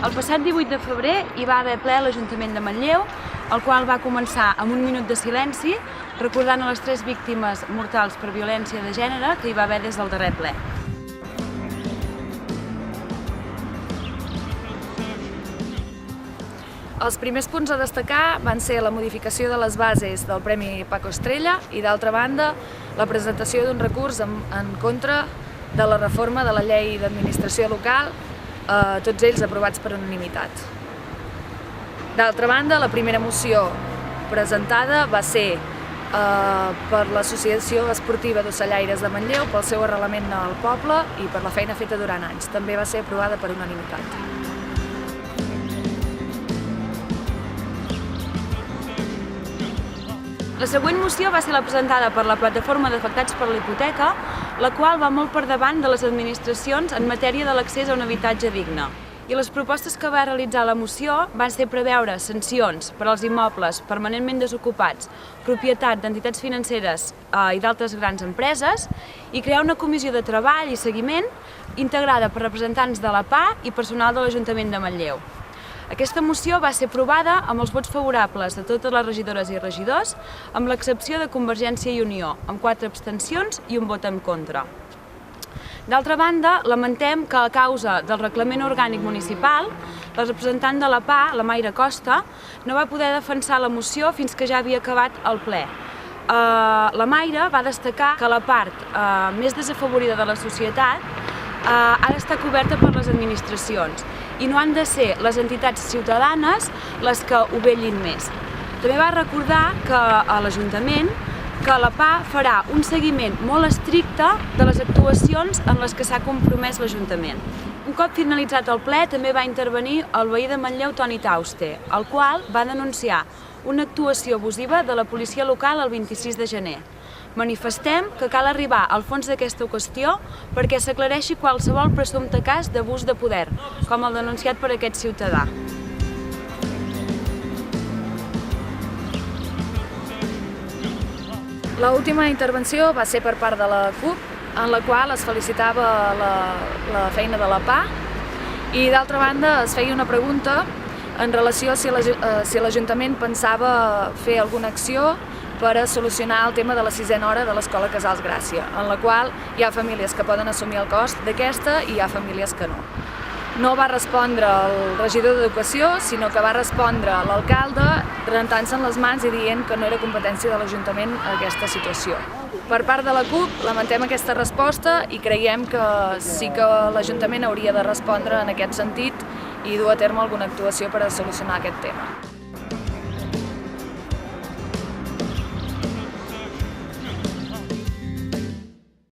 El passat 18 de febrer hi va haver ple a l'Ajuntament de Manlleu, el qual va començar amb un minut de silenci, recordant a les 3 víctimes mortals per violència de gènere que hi va haver des del darrer ple. Els primers punts a destacar van ser la modificació de les bases del Premi Paco Estrella i, d'altra banda, la presentació d'un recurs en contra de la reforma de la llei d'administració local, tots ells aprovats per unanimitat. D'altra banda, la primera moció presentada va ser per l'Associació Esportiva d'Ocellaires de Manlleu, pel seu arrelament al poble i per la feina feta durant anys. També va ser aprovada per unanimitat. La següent moció va ser la presentada per la Plataforma d'Afectats per la Hipoteca, la qual va molt per davant de les administracions en matèria de l'accés a un habitatge digne. I les propostes que va realitzar la moció van ser preveure sancions per als immobles permanentment desocupats, propietat d'entitats financeres i d'altres grans empreses, i crear una comissió de treball i seguiment integrada per representants de la PA i personal de l'Ajuntament de Manlleu. Aquesta moció va ser aprovada amb els vots favorables de totes les regidores i regidors, amb l'excepció de Convergència i Unió, amb 4 abstencions i un vot en contra. D'altra banda, lamentem que a causa del reglament orgànic municipal, la representant de la PA, la Mayra Costa, no va poder defensar la moció fins que ja havia acabat el ple. La Mayra va destacar que la part més desafavorida de la societat ha d'estar coberta per les administracions i no han de ser les entitats ciutadanes les que ho vetllin més. També va recordar que a l'Ajuntament que la PA farà un seguiment molt estricte de les actuacions en les que s'ha compromès l'Ajuntament. Un cop finalitzat el ple també va intervenir el veí de Manlleu, Toni Tauste, el qual va denunciar una actuació abusiva de la policia local el 26 de gener. Manifestem que cal arribar al fons d'aquesta qüestió perquè s'aclareixi qualsevol presumpte cas d'abús de poder, com el denunciat per aquest ciutadà. L'última intervenció va ser per part de la CUP, en la qual es felicitava la feina de la PA i, d'altra banda, es feia una pregunta en relació a si l'Ajuntament pensava fer alguna acció per a solucionar el tema de la 6a hora de l'Escola Casals Gràcia, en la qual hi ha famílies que poden assumir el cost d'aquesta i hi ha famílies que no. No va respondre el regidor d'Educació, sinó que va respondre l'alcalde rentant-se'n les mans i dient que no era competència de l'Ajuntament aquesta situació. Per part de la CUP, lamentem aquesta resposta i creiem que sí que l'Ajuntament hauria de respondre en aquest sentit i dur a terme alguna actuació per a solucionar aquest tema.